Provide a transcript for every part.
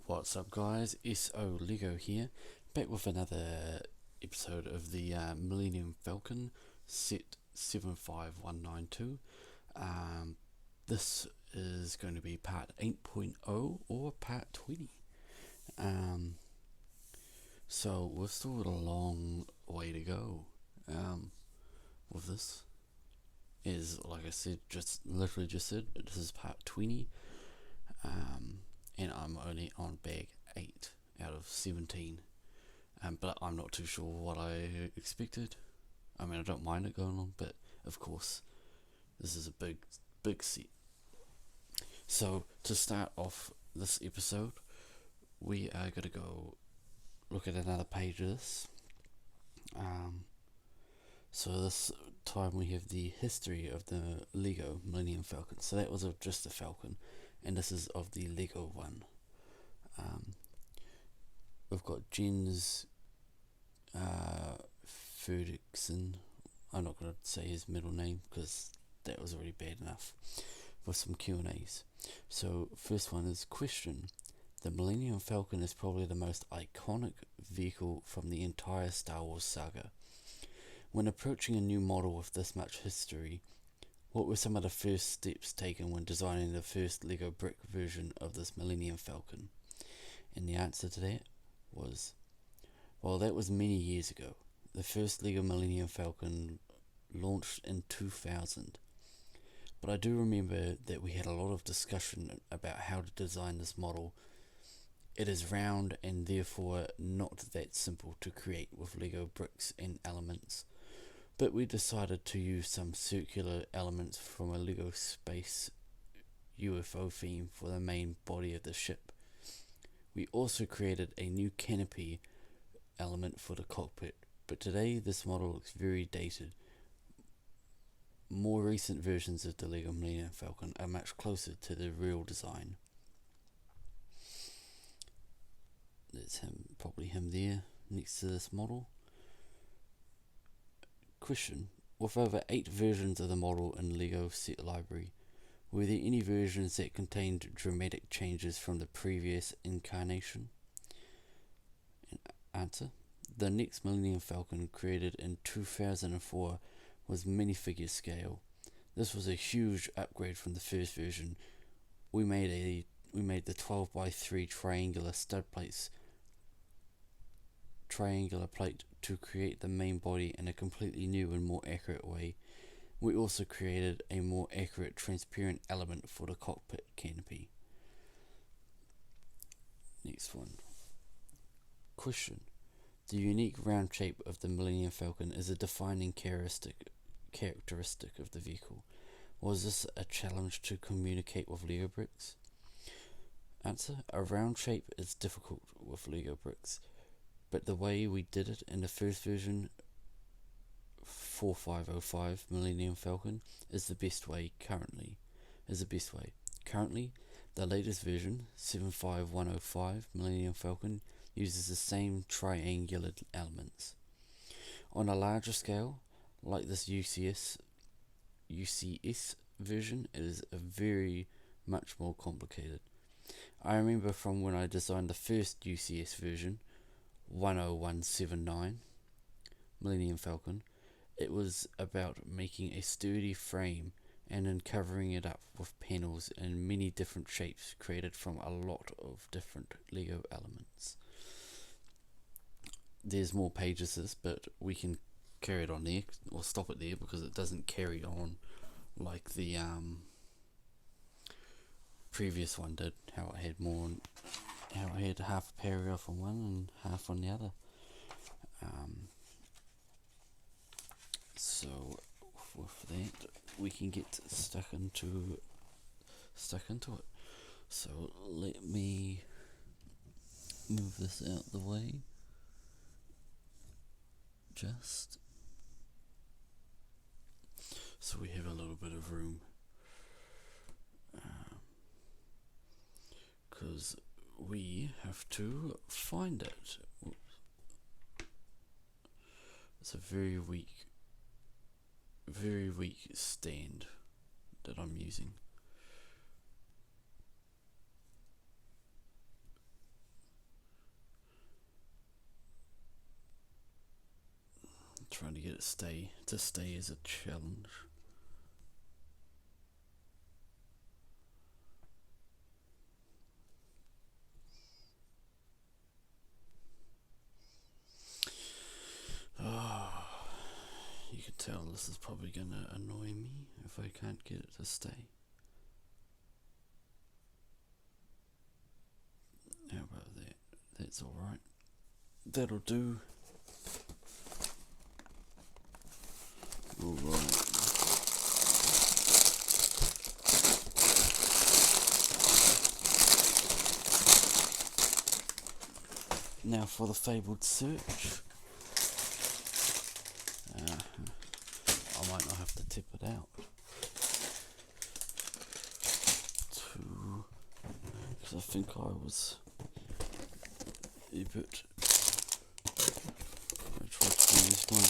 What's up guys, SO Lego here, back with another episode of the Millennium Falcon set 75192. This is going to be part 8.0 or part 20. So we've still got a long way to go with this. Is, like I said, literally just said, this is part 20. And I'm only on bag 8 out of 17, but I'm not too sure what I expected. I mean, I don't mind it going on, but of course this is a big set. So to start off this episode, we are going to go look at another page of this. So this time we have the history of the Lego Millennium Falcon. So that was just a Falcon, and this is of the Lego one. We've got Jens Fredrickson. I'm not going to say his middle name because that was already bad enough. With some Q&As. So first one is question. The Millennium Falcon is probably the most iconic vehicle from the entire Star Wars saga. When approaching a new model with this much history, what were some of the first steps taken when designing the first Lego brick version of this Millennium Falcon? And the answer to that was, well, that was many years ago. The first Lego Millennium Falcon launched in 2000. But I do remember that we had a lot of discussion about how to design this model. It is round and therefore not that simple to create with Lego bricks and elements. But we decided to use some circular elements from a Lego space UFO theme for the main body of the ship. We also created a new canopy element for the cockpit, but today this model looks very dated. More recent versions of the Lego Millennium Falcon are much closer to the real design. That's him, probably him there, next to this model. Question. With over 8 versions of the model in Lego set library, were there any versions that contained dramatic changes from the previous incarnation? Answer. The next Millennium Falcon, created in 2004, was minifigure scale. This was a huge upgrade from the first version. We made the 12x3 triangular plate to create the main body in a completely new and more accurate way. We also created a more accurate transparent element for the cockpit canopy. Next one. Question. The unique round shape of the Millennium Falcon is a defining characteristic of the vehicle. Was this a challenge to communicate with Lego bricks? Answer. A round shape is difficult with Lego bricks, but the way we did it in the first version, 4505 Millennium Falcon, is the best way currently. Currently, the latest version, 75105 Millennium Falcon, uses the same triangular elements. On a larger scale, like this UCS version, it is very much more complicated. I remember from when I designed the first UCS version, 10179 Millennium Falcon, it was about making a sturdy frame and then covering it up with panels in many different shapes created from a lot of different Lego elements. There's more pages to this, but we can carry it on there, or stop it there, because it doesn't carry on like the previous one did, how it had half a paragraph on one and half on the other. So with that, we can get stuck into it. So let me move this out the way. Just so we have a little bit of room, because we have to find it. It's a very weak stand that I'm using. trying to get it to stay as a challenge. You can tell this is probably going to annoy me if I can't get it to stay. How about that? That's alright. That'll do. Alright. Now for the fabled search. I might not have to tip it out. Because I think I was a bit. I tried to do this one.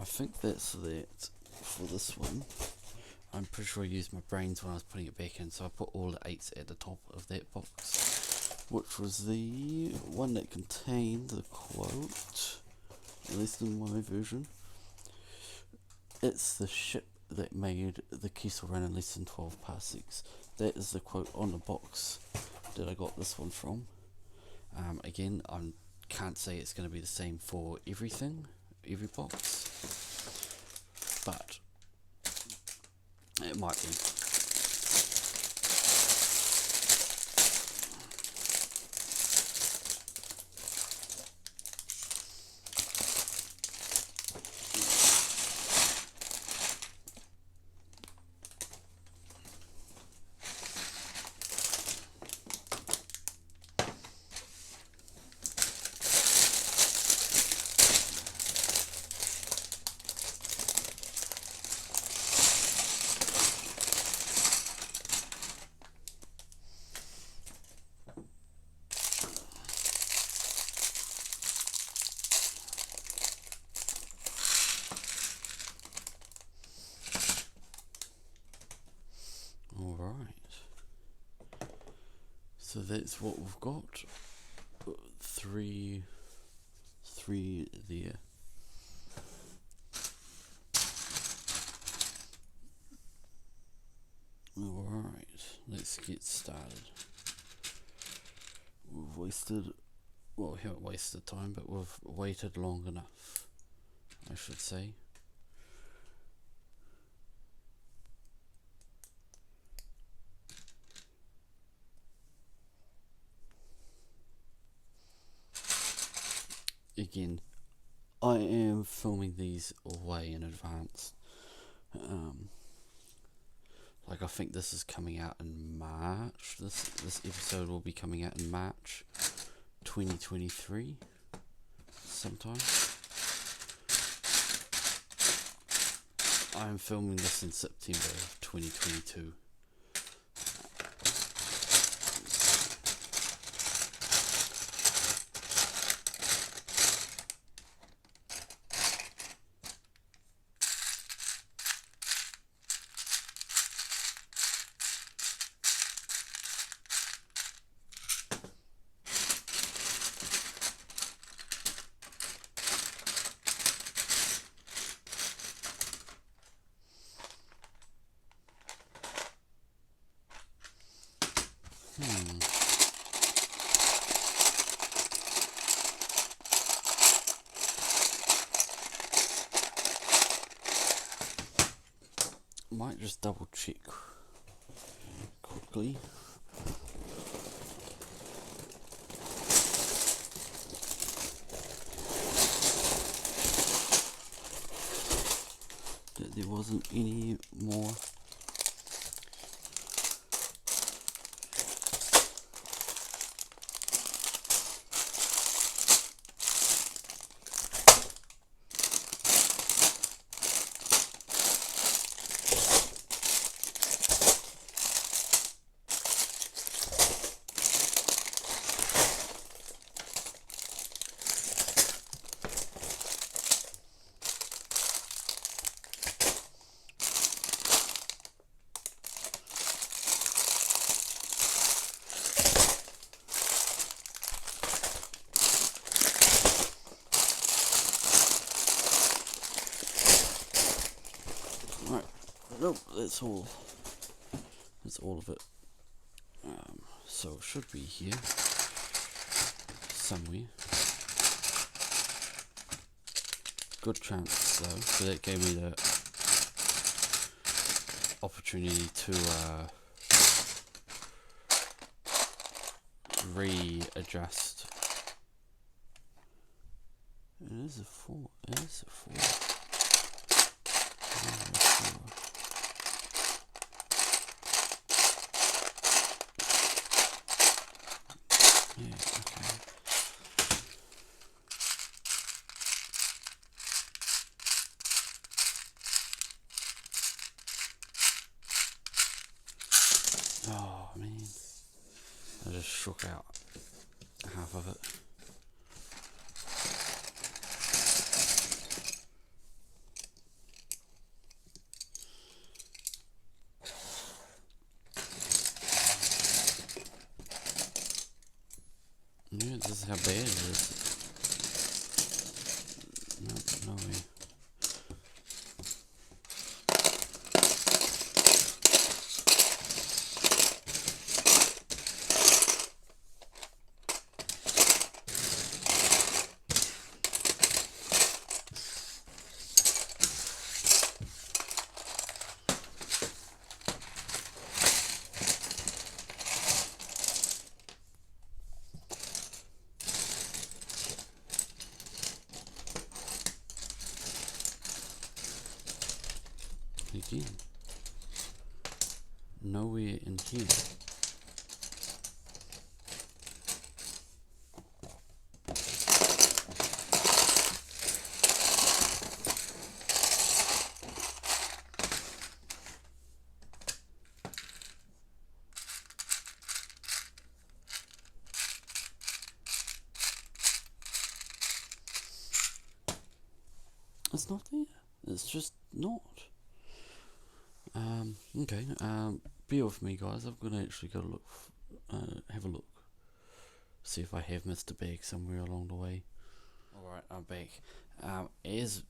I think that's that for this one. I'm pretty sure I used my brains when I was putting it back in, so I put all the 8s at the top of that box, which was the one that contained the quote, at least in my version. It's the ship that made the Kiesel run in less than 12 parsecs. That is the quote on the box that I got this one from. Again, I can't say it's going to be the same for everything, every box, but it might be. So that's what we've got. Three there. Alright, let's get started. We've wasted, well, we haven't wasted time, but we've waited long enough, I should say. Again, I am filming these way in advance. Like I think this is coming out in March. This episode will be coming out in March 2023 sometime. I am filming this in September 2022. Might just double check quickly. That there wasn't any more. Nope, that's all. That's all of it. So it should be here somewhere. Good chance though, so that gave me the opportunity to readjust. It is a 4. It is a 4. Yeah, okay. Oh man, I just shook out half of it. Yeah, this is how bad it is. No way. Again. Nowhere in here. It's not there. It's just not. Okay. Bear with me, guys. I'm gonna actually go look. Have a look. See if I have missed a bag somewhere along the way. Alright, I'm back. As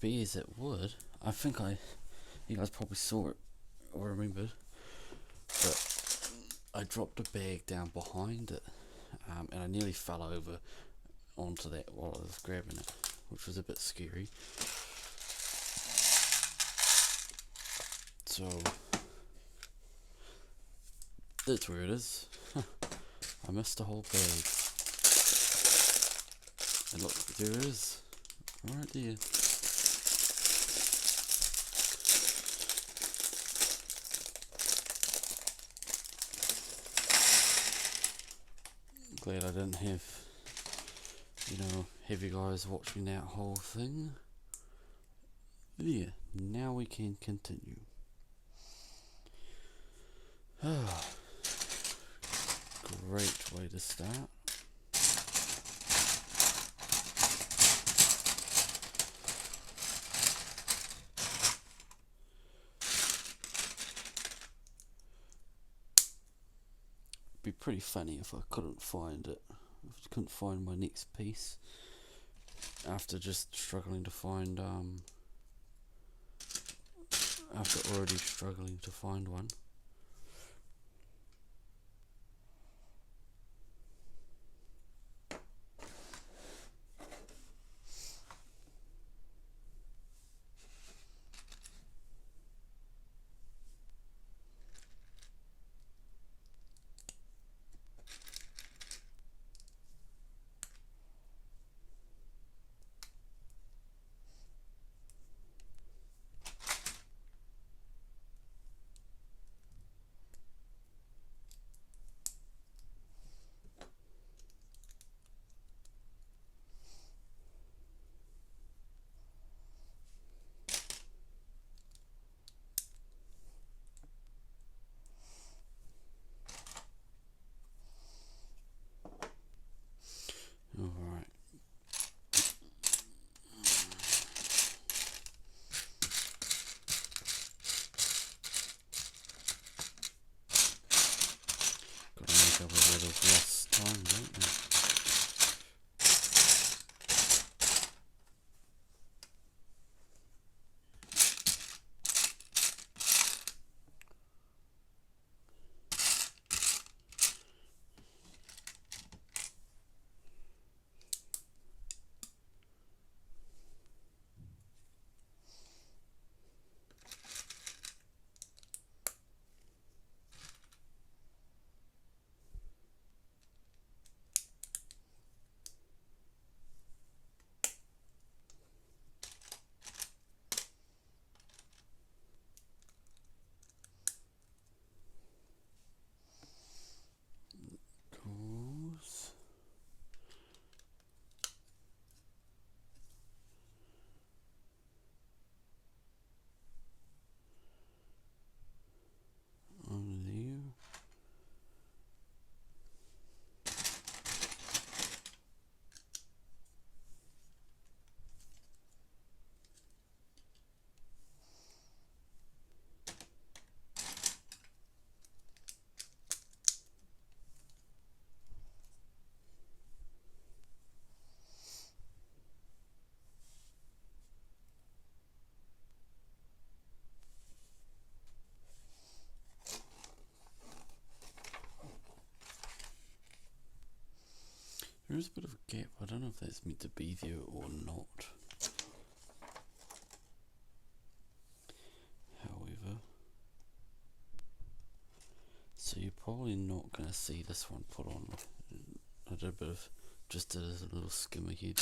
bad as it would, I think you guys probably saw it or remembered, but I dropped a bag down behind it, and I nearly fell over onto that while I was grabbing it, which was a bit scary. So that's where it is. I missed a whole bag. And look, there it is. Right there. Glad I didn't have, have you guys watching that whole thing. There, now we can continue. Great way to start. Be pretty funny if I couldn't find it. If I couldn't find my next piece after just struggling to find after already struggling to find one. Alright. Gotta make up a bit of lost time, don't we? is a bit of a gap. I don't know if that's meant to be there or not. However, so you're probably not going to see this one put on. I did a bit of, just did a little skim ahead.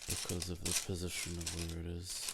Because of the position of where it is.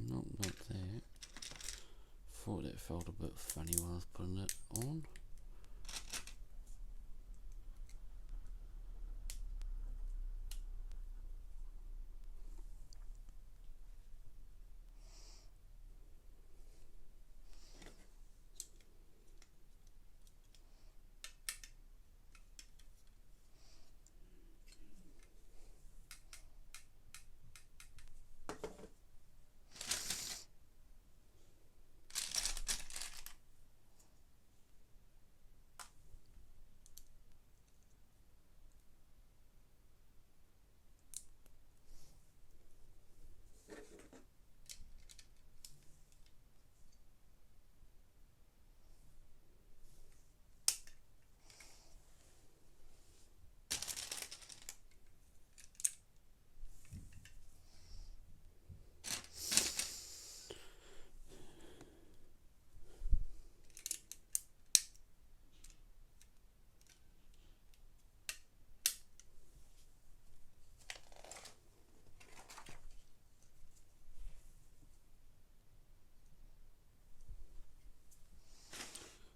Not that. Thought that felt a bit funny when I was putting it on.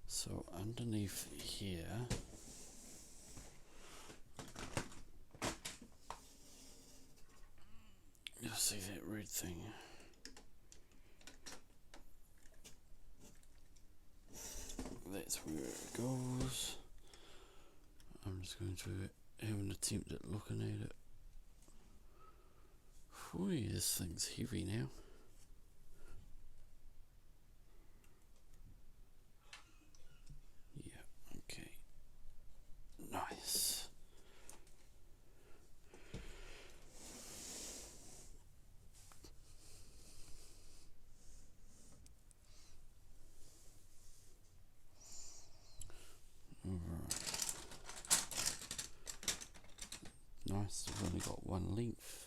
So underneath here, you'll see that red thing. That's where it goes. I'm just going to have an attempt at looking at it. Whew, this thing's heavy now. Yeah, okay. Nice. Alright. Nice, we've only got one length.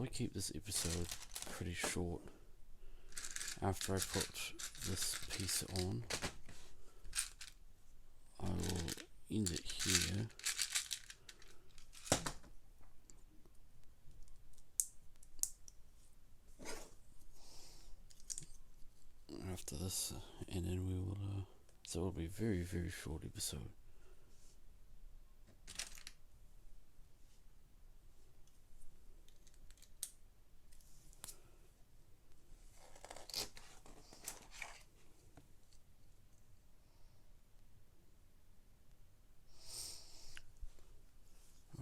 I keep this episode pretty short. After I put this piece on, I will end it here. After this, and then we will, so it'll be a very, very short episode.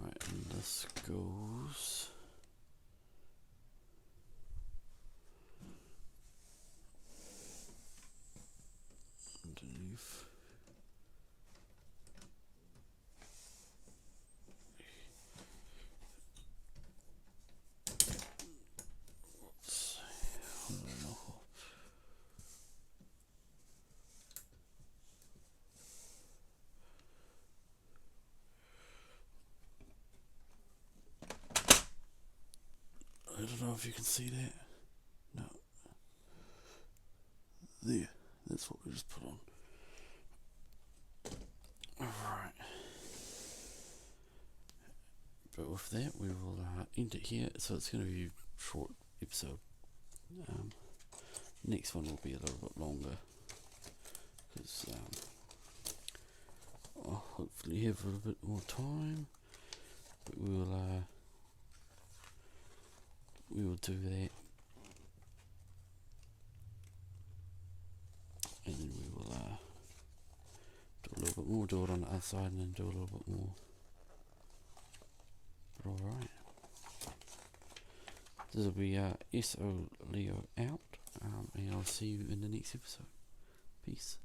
Right, and this goes underneath. Oops. I don't know. I don't know if you can see that. No. There. That's what we just put on. Alright. But with that, we will end it here. So it's going to be a short episode. Next one will be a little bit longer. Because I'll hopefully have a little bit more time. But we will do that. And then we will do a little bit more, do it on the other side, and then do a little bit more. But alright. This will be SO Leo out, and I'll see you in the next episode. Peace.